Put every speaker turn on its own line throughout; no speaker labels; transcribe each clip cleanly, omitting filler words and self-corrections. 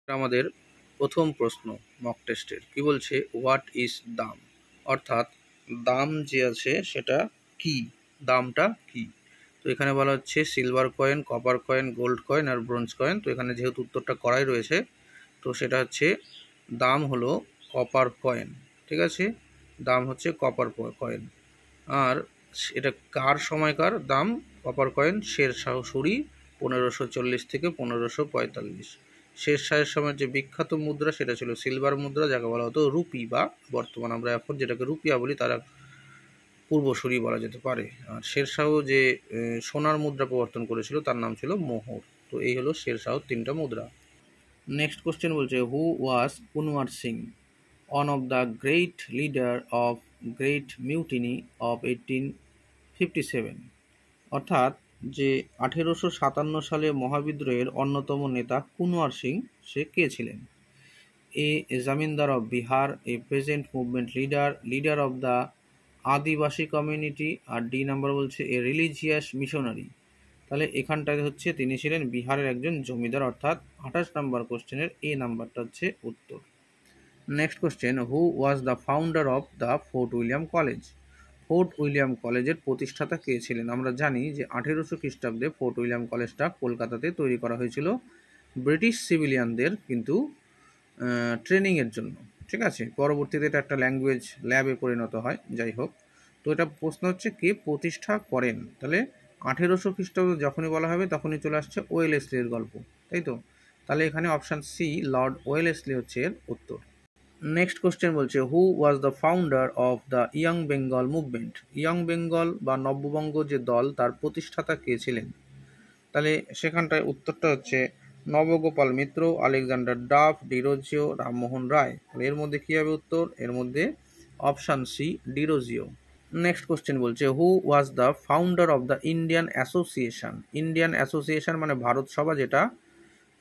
আমাদের প্রথম প্রশ্ন মক টেস্টের কি বলছে, হোয়াট ইজ দাম, অর্থাৎ দাম যে আছে সেটা কি, দামটা কি। তো এখানে বলা হচ্ছে silver coin, copper coin, gold coin আর ব্রোঞ্জ কয়েন। তো এখানে যেহেতু উত্তরটা করাই রয়েছে, তো সেটা হচ্ছে দাম হলো কপার কয়েন। ঠিক আছে, দাম হচ্ছে কপার কয়েন। আর এটা কার সময়কার দাম? কপার কয়েন শের শাহ সুরি 1540 থেকে 1545। শের শাহের সময় যে বিখ্যাত মুদ্রা সেটা ছিল সিলভার মুদ্রা, যাকে বলা হতো রুপি, বা বর্তমান আমরা এখন যেটাকে রুপিয়া বলি তারা পূর্বসূরি বলা যেতে পারে। আর শের শাহ যে সোনার মুদ্রা প্রবর্তন করেছিল তার নাম ছিল মোহর। তো এই হলো শের শাহর তিনটা মুদ্রা। নেক্সট কোশ্চেন বলছে, who was Kunwar Singh, one of the great leader of Great Mutiny of 1857। অর্থাৎ যে 1857 সালে মহাবিদ্রোহের অন্যতম নেতা কুনওয়ার সিং, সে কে ছিলেন? A zamindar of Bihar, a peasant movement leader, leader of the Adivasi community, আর ডি নাম্বার বলছে এ রিলিজিয়াস মিশনারি। তাহলে এখানটায় হচ্ছে তিনি ছিলেন বিহারের একজন জমিদার, অর্থাৎ 28 নম্বর কোশ্চেনের এ নাম্বারটা হচ্ছে উত্তর। Next question, who was the founder of the fort William college. Fort William কলেজের প্রতিষ্ঠাতা কে ছিলেন? আমরা জানি যে 1800 খ্রিস্টাব্দে ফোর্ট উইলিয়াম কলেজটা কলকাতাতে তৈরি করা হয়েছিল ব্রিটিশ সিভিলিয়ানদের কিন্তু ট্রেনিংয়ের জন্য। ঠিক আছে, পরবর্তীতে এটা একটা ল্যাঙ্গুয়েজ ল্যাবে পরিণত হয়, যাই হোক। তো এটা প্রশ্ন হচ্ছে কে প্রতিষ্ঠা করেন। তাহলে 1800 খ্রিস্টাব্দ যখনই বলা হবে তখনই চলে আসছে ওয়েলেসলির গল্প, তাই তো। তাহলে এখানে অপশান সি লর্ড ওয়েলেসলি হচ্ছে এর উত্তর। নেক্সট কোশ্চেন বলছে, who was the founder of the young Bengal movement. Young Bengal বা নব্যবঙ্গ যে দল, তার প্রতিষ্ঠাতা কে ছিলেন? তাহলে সেখানটায় উত্তরটা হচ্ছে Nabagopal Mitra, Alexander Duff, Derozio, Rammohan Roy. এর মধ্যে কী হবে উত্তর? এর মধ্যে option C Derozio. Next question বলছে, who was the founder of the Indian association. Indian association মানে ভারত সভা, যেটা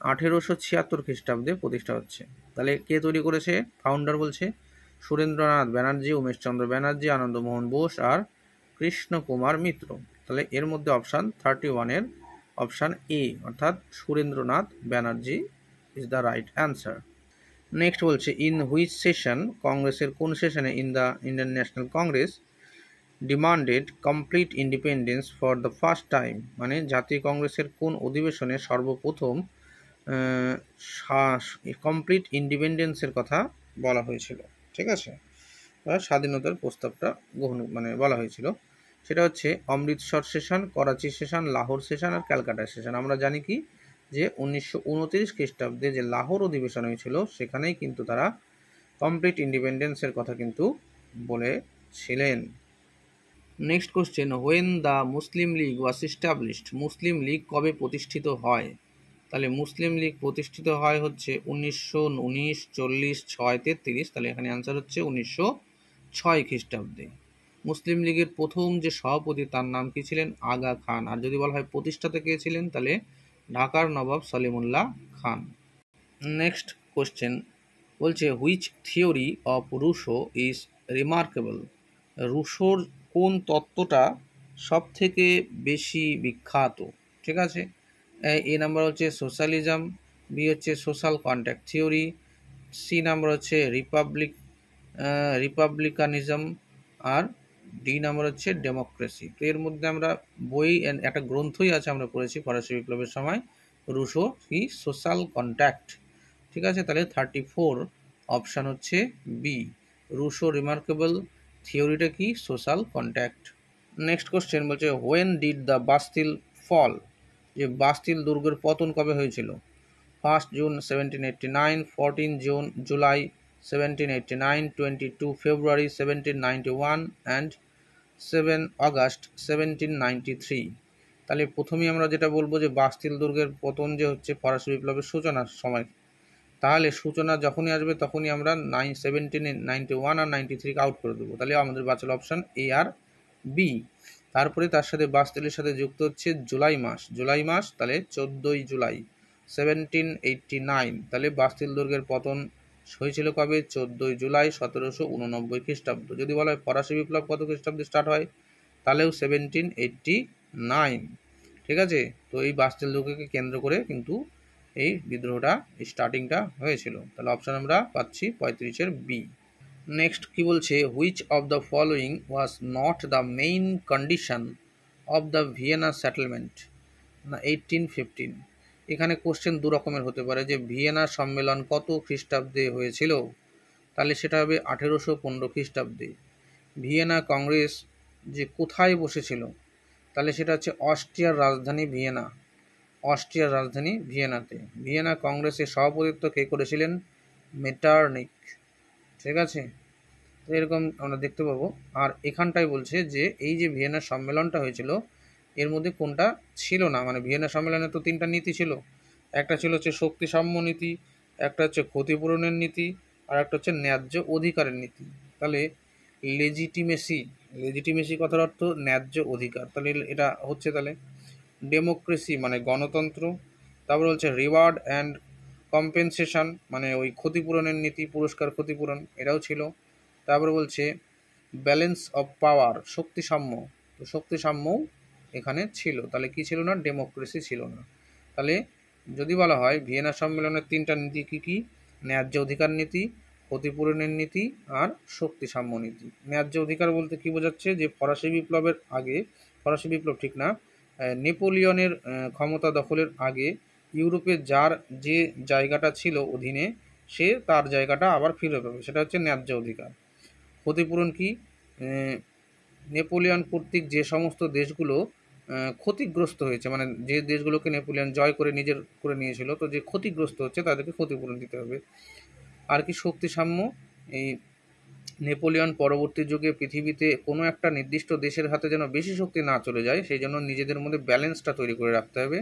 1876 খ্রিস্টাব্দে প্রতিষ্ঠা হচ্ছে। তাহলে কে তৈরি করেছে? ফাউন্ডার বলছে সুরেন্দ্রনাথ ব্যানার্জি, উমেশচন্দ্র ব্যানার্জি, আনন্দমোহন বোস আর কৃষ্ণ কুমার মিত্র। তাহলে এর মধ্যে অপশান 31-এর অপশান এ, অর্থাৎ Surendranath Banerjee is the right answer. Next বলছে, ইন হুইচ সেশন, কংগ্রেসের কোন সেশনে in the Indian national Congress demanded complete independence for the first time, মানে জাতীয় কংগ্রেসের কোন অধিবেশনে সর্বপ্রথম কমপ্লিট ইন্ডিপেন্ডেন্সের কথা বলা হয়েছিল। ঠিক আছে, স্বাধীনতার প্রস্তাবটা গ্রহণ বলা হয়েছিল। সেটা হচ্ছে Amritsar session, Karachi session, Lahore session আর ক্যালকাটা সেশন। আমরা জানি কি যে 1929 খ্রিস্টাব্দে যে লাহোর অধিবেশন হয়েছিল সেখানেই কিন্তু তারা কমপ্লিট ইন্ডিপেন্ডেন্সের কথা কিন্তু বলেছিলেন। Next question, when the Muslim League was established. Muslim League কবে প্রতিষ্ঠিত হয়? তাহলে মুসলিম লীগ প্রতিষ্ঠিত হয় হচ্ছে 1919, 40, 6, 33। তাহলে এখানে অ্যান্সার হচ্ছে 1906 খ্রিস্টাব্দে। মুসলিম লীগের প্রথম যে সভাপতি তার নাম কি ছিলেন? আগা খান। আর যদি বলা হয় প্রতিষ্ঠাতা কে ছিলেন, তাহলে ঢাকার নবাব সলিমুল্লাহ খান। নেক্সট কোশ্চেন বলছে, which theory of Rousseau is remarkable. রুশোর কোন তত্ত্বটা সব থেকে বেশি বিখ্যাত? ঠিক আছে, এ নাম্বার হচ্ছে সোশ্যালিজম, বি হচ্ছে social contact theory, C number হচ্ছে রিপাবলিকানিজম, আর ডি নাম্বার হচ্ছে ডেমোক্রেসি। তো এর মধ্যে আমরা বই একটা গ্রন্থই আছে আমরা পড়েছি ফরাসি বিপ্লবের সময়, রুশো কি সোশ্যাল কন্ট্যাক্ট। ঠিক আছে, তাহলে 34 অপশান হচ্ছে বি, রুশো রিমার্কেবল থিওরিটা কি? Social contact. নেক্সট কোশ্চেন বলছে, হোয়েন ডিড দ্য বাস্তিল ফল। যে বাস্তিল দুর্গের পতন কবে হয়েছিল? 1 June 1789, 14 July 1789, 22 February 1791 and 7 August 1793। তাহলে প্রথমেই আমরা যেটা বলবো যে বাস্তিল দুর্গের পতন যে হচ্ছে ফরাসি বিপ্লবের সূচনার সময়। তাহলে সূচনা যখনই আসবে তখনই আমরা 1791 আর 93 আউট করে দেবো। তাহলে আমাদের বাঁচল অপশান এ আর বি। তারপরে তার সাথে বাস্তিলের সাথে যুক্ত হচ্ছে জুলাই মাস, তাহলে 14 জুলাই 1789। তাহলে বাস্তিল দুর্গের পতন হয়েছিল কবে? 14 জুলাই 1789 খ্রিস্টাব্দ। যদি বলা হয় ফরাসি বিপ্লব কত খ্রিস্টাব্দে স্টার্ট হয়, তাহলেও 1789। ঠিক আছে, তো এই বাস্তিল দুর্গকে কেন্দ্র করে কিন্তু এই বিদ্রোহটা স্টার্টিংটা হয়েছিল। তাহলে অপশান আমরা পাচ্ছি 35-এর বি। নেক্সট কি বলছে, which of the following was not the main condition of the Vienna settlement না 1815। এখানে কোশ্চেন দু রকমের হতে পারে, যে ভিয়েনা সম্মেলন কত খ্রিস্টাব্দে হয়েছিল, তাহলে সেটা হবে 1815 খ্রিস্টাব্দে। ভিয়েনা কংগ্রেস যে কোথায় বসেছিল, তাহলে সেটা হচ্ছে অস্ট্রিয়ার রাজধানী ভিয়েনা, অস্ট্রিয়ার রাজধানী ভিয়েনাতে। ভিয়েনা কংগ্রেসের সভাপতিত্ব কে করেছিলেন, মেটারনিখ। ঠিক আছে, তো এরকম আমরা দেখতে পাবো। আর এখানটায় বলছে যে এই যে ভিয়েনা সম্মেলনটা হয়েছিল এর মধ্যে কোনটা ছিল না, মানে ভিয়েনা সম্মেলনে তো 3টা নীতি ছিল, একটা ছিল হচ্ছে শক্তি সাম্য নীতি, একটা হচ্ছে ক্ষতিপূরণের নীতি, আর একটা হচ্ছে ন্যায্য অধিকারের নীতি। তাহলে লেজিটিমেসি, লেজিটিমেসি কথার অর্থ ন্যায্য অধিকার, তাহলে এটা হচ্ছে তাহলে ডেমোক্রেসি মানে গণতন্ত্র, তারপর হচ্ছে রিওয়ার্ড অ্যান্ড কম্পেনসেশন মানে ওই ক্ষতিপূরণের নীতি, পুরস্কার ক্ষতিপূরণ, এটাও ছিল। তারপরে বলছে ব্যালেন্স অফ পাওয়ার, শক্তি সাম্য, তো শক্তি সাম্যও এখানে ছিল, তাহলে কি ছিল না, ডেমোক্রেসি ছিল না। তাহলে যদি বলা হয় ভিয়েনা সম্মেলনের 3টা নীতি কী কী, ন্যায্য অধিকার নীতি, ক্ষতিপূরণের নীতি, আর শক্তি সাম্য নীতি। ন্যায্য অধিকার বলতে কি বোঝাচ্ছে, যে ফরাসি বিপ্লবের আগে, ফরাসি বিপ্লব ঠিক না, নেপোলিয়নের ক্ষমতা দখলের আগে ইউরোপে যার যে জায়গাটা ছিল অধীনে, সে তার জায়গাটা আবার ফিরে পাবে, সেটা হচ্ছে ন্যায্য অধিকার। ক্ষতিপূরণ কি, নেপোলিয়ন কর্তৃক যে সমস্ত দেশগুলো ক্ষতিগ্রস্ত হয়েছে, মানে যে দেশগুলোকে নেপোলিয়ন জয় করে নিজের করে নিয়েছিল, তো যে ক্ষতিগ্রস্ত হচ্ছে তাদেরকে ক্ষতিপূরণ দিতে হবে। আর কি শক্তি সাম্য, এই নেপোলিয়ন পরবর্তী যুগে পৃথিবীতে কোনো একটা নির্দিষ্ট দেশের হাতে যেন বেশি শক্তি না চলে যায়, সেই জন্য নিজেদের মধ্যে ব্যালেন্সটা তৈরি করে রাখতে হবে,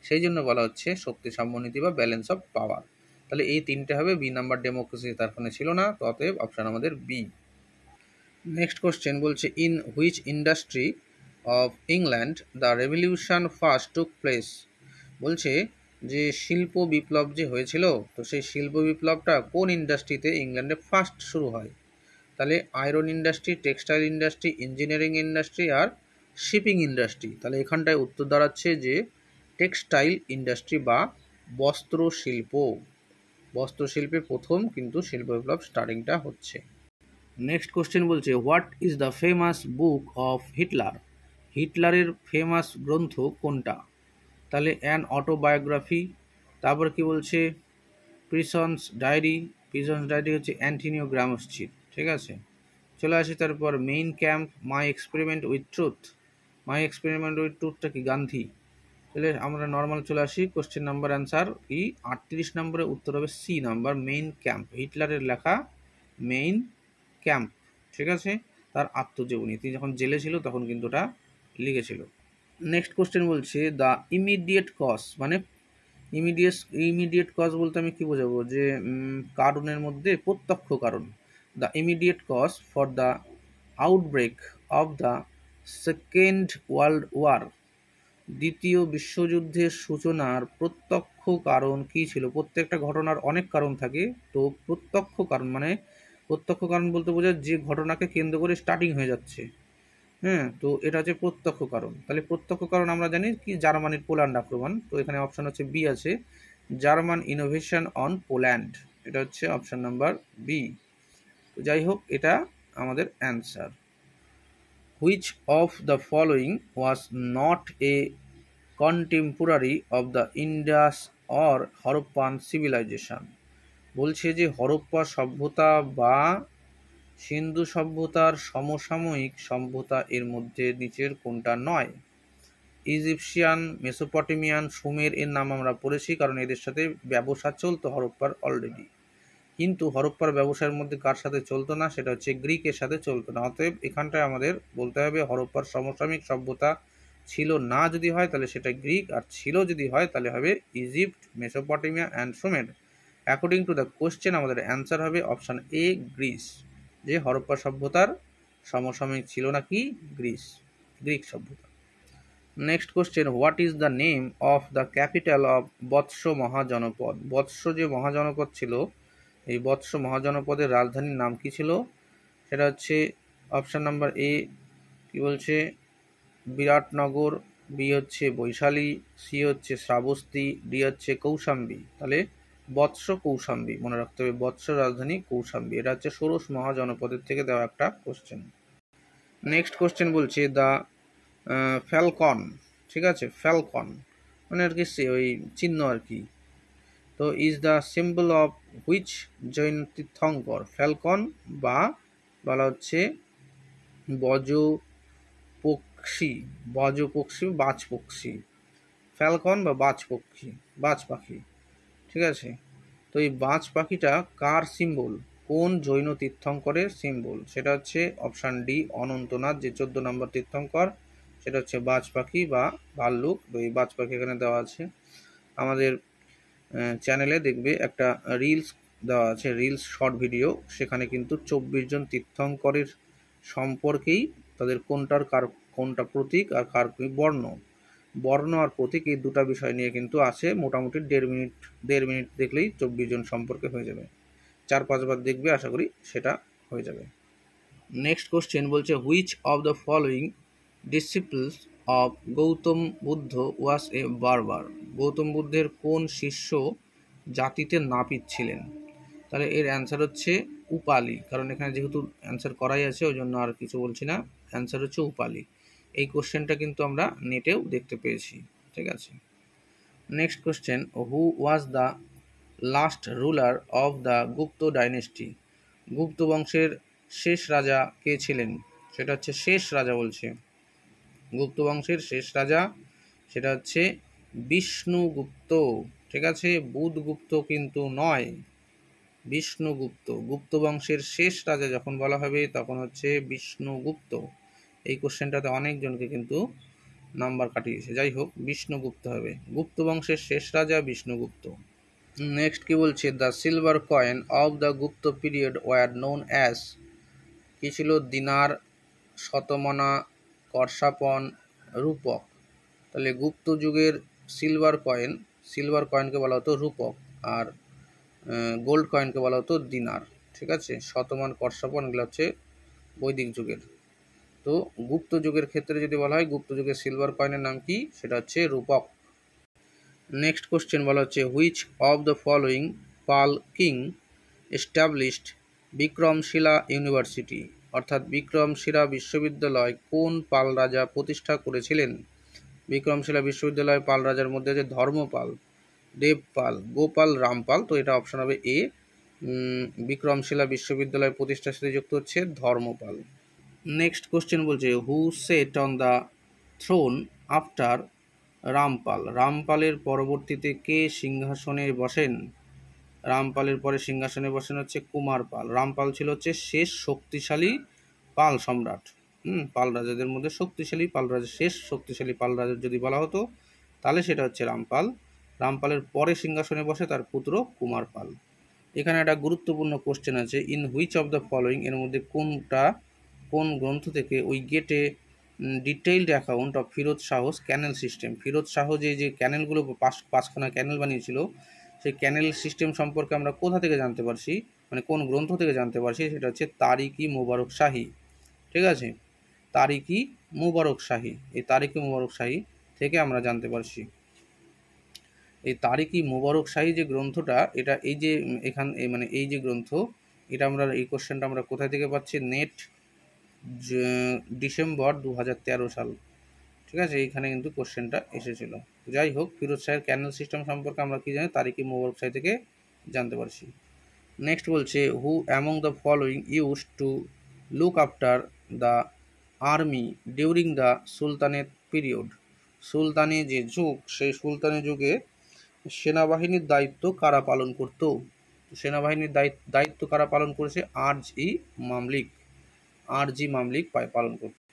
সেই জন্য বলা হচ্ছে শক্তি সাম্য নীতি বা ব্যালেন্স অফ পাওয়ার। তাহলে এই 3টে হবে, বি নাম্বার ডেমোক্রেসি তার ফোনে ছিল না, তো অতএব অপশান আমাদের বি। নেক্সট কোশ্চেন বলছে, in which industry of England the revolution first took place. বলছে যে শিল্প বিপ্লব যে হয়েছিল, তো সেই শিল্প বিপ্লবটা কোন ইন্ডাস্ট্রিতে ইংল্যান্ডে ফার্স্ট শুরু হয়, তাহলে iron industry, textile industry, engineering industry আর শিপিং ইন্ডাস্ট্রি। তাহলে এখানটায় উত্তর দাঁড়াচ্ছে যে টেক্সটাইল ইন্ডাস্ট্রি বা বস্ত্র শিল্প। বস্ত্র শিল্পে প্রথম কিন্তু শিল্প বিপ্লব স্টার্টিংটা হচ্ছে। নেক্সট কোশ্চেন বলছে, what is the famous book of Hitler. হিটলারের ফেমাস গ্রন্থ কোনটা, তাহলে অ্যান অটোবায়োগ্রাফি, তারপর কি বলছে প্রিসন্স ডায়েরি, প্রিসন্স ডায়েরি হচ্ছে অ্যান্টিনিও গ্রামসচির। ঠিক আছে, চলে আসি তারপর Mein Kampf, my experiment with truth. My experiment with ট্রুথটা কি গান্ধী। তাহলে আমরা নর্মাল চলে আসি, কোশ্চেন নাম্বার অ্যান্সার কি 38 নম্বরে উত্তর হবে সি নাম্বার, মেইন ক্যাম্প, হিটলারের লেখা মেইন ক্যাম্প। ঠিক আছে, তার আত্মজীবনী, তিনি যখন জেলে ছিল তখন কিন্তু ওটা লিখেছিল। নেক্সট কোশ্চেন বলছে, দ্য ইমিডিয়েট কজ, মানে ইমিডিয়েট কজ বলতে আমি কি বোঝাবো, যে কারণের মধ্যে প্রত্যক্ষ কারণ। The immediate cause for the outbreak of the second world war, দ্বিতীয় বিশ্বযুদ্ধের সূচনার প্রত্যক্ষ কারণ কি ছিল। প্রত্যেকটা ঘটনার অনেক কারণ থাকে, তো প্রত্যক্ষ কারণ মানে প্রত্যক্ষ কারণ বলতে বোঝায় যে ঘটনাকে কেন্দ্র করে স্টার্টিং হয়ে যাচ্ছে। হ্যাঁ, তো এটা হচ্ছে প্রত্যক্ষ কারণ। তাহলে প্রত্যক্ষ কারণ আমরা জানি কি, জার্মানির পোল্যান্ড আক্রমণ, তো এখানে অপশান হচ্ছে বি আছে, জার্মান ইনোভেশন অন পোল্যান্ড, এটা হচ্ছে অপশান নাম্বার বি। তো যাই হোক, এটা আমাদের answer. Which of the following was not a contemporary of the Indus or Harappan civilisation. বলছে যে হরপ্পা সভ্যতা বা সিন্ধু সভ্যতার সমসাময়িক সভ্যতা এর মধ্যে নিচের কোনটা নয়। ইজিপশিয়ান, মেসোপটেমিয়ান, সুমের এর নাম আমরা পড়েছি, কারণ এদের সাথে ব্যবসা চলতো হরপ্পার অলরেডি, কিন্তু হরপ্পার ব্যবসার মধ্যে কার সাথে চলতো না, সেটা হচ্ছে গ্রিকের সাথে চলতো না। অতএব এখানটায় আমাদের বলতে হবে হরপ্পার সমসাময়িক সভ্যতা ছিল না যদি হয় তাহলে সেটা গ্রিক, আর ছিল যদি হয় তাহলে হবে ইজিপ্ট, মেসোপটেমিয়া অ্যান্ড সুমের। অ্যাকর্ডিং টু দ্য কোশ্চেন আমাদের অ্যান্সার হবে অপশান এ, গ্রিস, যে হরপ্পা সভ্যতার সমসাময়িক ছিল না কি, গ্রিক সভ্যতা। Next question, what is the name of the capital of বৎস মহাজনপদ। বৎস যে মহাজনপদ ছিল, এই বৎস মহাজনপদের রাজধানীর নাম কি ছিল, সেটা হচ্ছে অপশান নাম্বার এ কি বলছে বিরাটনগর, বি হচ্ছে বৈশালী, সি হচ্ছে শ্রাবস্তী, ডি হচ্ছে কৌশাম্বী। তাহলে বৎস কৌশাম্বী মনে রাখতে হবে, বৎসর রাজধানী কৌশাম্বী। এটা হচ্ছে ষোড়শ মহাজনপদের থেকে দেওয়া একটা কোশ্চেন। নেক্সট কোশ্চেন বলছে দ্য ফ্যালকন, ঠিক আছে, ফ্যালকন মানে আর কি ওই চিহ্ন আর কি। তো is the symbol of which Jain tirthankar. Falcon বা বলা হচ্ছে বজ পক্ষী, বজ পক্ষী, বাজ পক্ষী, ফ্যালকন বা বাজ পক্ষী, বাজ পাখি, ঠিক আছে। তো এই বাজ পাখিটা কার সিম্বল, কোন জৈন তীর্থঙ্করের সিম্বল? সেটা হচ্ছে অপশান ডি অনন্তনাথ, যে 14 নম্বর তীর্থঙ্কর, সেটা হচ্ছে বাজ পাখি বা ভাল্লুক। তো এই বাজ পাখি এখানে দেওয়া আছে। আমাদের চ্যানেলে দেখবে একটা রিলস দেওয়া আছে, রিলস শর্ট ভিডিও, সেখানে কিন্তু 24 জন তীর্থঙ্করের সম্পর্কেই তাদের কোনটা প্রতীক আর কার বর্ণ আর প্রতীক, এই দুটা বিষয় নিয়ে কিন্তু আছে। মোটামুটি 1.5 মিনিট দেখলেই 24 জন সম্পর্কে হয়ে যাবে। 4-5 বার দেখবে, আশা করি সেটা হয়ে যাবে। নেক্সট কোশ্চেন বলছে which of the following disciples of Gautam Buddha was a barber. Gautam বুদ্ধের কোন শিষ্য জাতিতে নাপিত ছিলেন? তাহলে এর অ্যান্সার হচ্ছে উপালি, কারণ এখানে যেহেতু অ্যান্সার করাই আছে ওই জন্য আর কিছু বলছি না, অ্যান্সার হচ্ছে উপালি। এই কোশ্চেনটা কিন্তু আমরা নেটেও দেখতে পেয়েছি, ঠিক আছে। Next question who was the last ruler of the Gupta dynasty. Gupta বংশের শেষ রাজা কে ছিলেন? সেটা হচ্ছে শেষ রাজা বলছে, গুপ্ত বংশের শেষ রাজা সেটা হচ্ছে বিষ্ণুগুপ্ত, ঠিক আছে, বুধগুপ্ত কিন্তু নয়, বিষ্ণুগুপ্ত। গুপ্ত বংশের শেষ রাজা যখন বলা হবে তখন হচ্ছে বিষ্ণুগুপ্ত। এই কোশ্চেনটাতে অনেকজনকে কিন্তু নাম্বার কাটিয়েছে, যাই হোক বিষ্ণুগুপ্ত হবে, গুপ্ত বংশের শেষ রাজা বিষ্ণুগুপ্ত। নেক্সট কি বলছে the silver coin of the Gupta period war known as. কি ছিল? দিনার, শতমনা, করশাপন, রূপক। তাহলে গুপ্ত যুগের সিলভার কয়েনকে বলা হতো রূপক, আর গোল্ড কয়েনকে বলা হতো দিনার, ঠিক আছে। শতমান, করশাপন এগুলো হচ্ছে বৈদিক যুগের। তো গুপ্ত যুগের ক্ষেত্রে যদি বলা হয় গুপ্ত যুগের সিলভার কয়েনের নাম কি? সেটা হচ্ছে রূপক। নেক্সট কোশ্চেন বলা হচ্ছে which of the following Pala king established Vikramshila university. অর্থাৎ বিক্রমশিলা বিশ্ববিদ্যালয় কোন পাল রাজা প্রতিষ্ঠা করেছিলেন? বিক্রমশিলা বিশ্ববিদ্যালয় পাল রাজার মধ্যে আছে ধর্মপাল, দেবপাল, গোপাল, রামপাল। তো এটা অপশন হবে এ, বিক্রমশিলা বিশ্ববিদ্যালয় প্রতিষ্ঠার সাথে যুক্ত হচ্ছে ধর্মপাল। নেক্সট কোশ্চেন বলছে who set on the throne after Rampal. রামপালের পরবর্তীতে কে সিংহাসনে বসেন? রামপালের পরে সিংহাসনে বসেন হচ্ছে কুমারপাল। রামপাল ছিল হচ্ছে শেষ শক্তিশালী পাল সম্রাট, পাল রাজাদের মধ্যে শক্তিশালী পাল রাজা, শেষ শক্তিশালী পাল রাজা যদি বলা হতো তাহলে সেটা হচ্ছে রামপাল। রামপালের পরে সিংহাসনে বসে তার পুত্র কুমারপাল। এখানে একটা গুরুত্বপূর্ণ কোশ্চেন আছে in which of the following, এর মধ্যে কোন গ্রন্থ থেকে we get a detailed account of Firoz Shah's canal system. Firoz Shah যে ক্যানেলগুলো পাঁচখানা ক্যানেল বানিয়েছিল সেই ক্যানেল সিস্টেম সম্পর্কে আমরা কোথা থেকে জানতে পারছি, মানে কোন গ্রন্থ থেকে জানতে পারছি? সেটা হচ্ছে তারিকি মুবারক শাহী, ঠিক আছে, তারিকি মুবারক শাহী। এই তারিকি মুবারক শাহী থেকে আমরা জানতে পারছি। এই তারিকি মুবারক শাহী যে গ্রন্থটা, এটা এই যে মানে এই যে গ্রন্থ, এটা আমরা এই কোশ্চেনটা আমরা কোথা থেকে পাচ্ছি? নেট ডিসেম্বর 2013 সাল, ঠিক আছে, এইখানে কিন্তু কোশ্চেনটা এসেছিল। যাই হোক, ফিরোজ শাহের ক্যানেল সিস্টেম সম্পর্কে আমরা কি জানি? তারিকি মুবারক শাহী থেকে জানতে পারছি। নেক্সট বলছে হু among the following use to look after the army during the sultanate period. সুলতানি যে যুগ, সেই সুলতানি যুগে সেনাবাহিনীর দায়িত্ব কারা পালন করত? সেনাবাহিনীর দায়িত্ব কারা পালন করেছে? আরজি মামলিক পালন করত।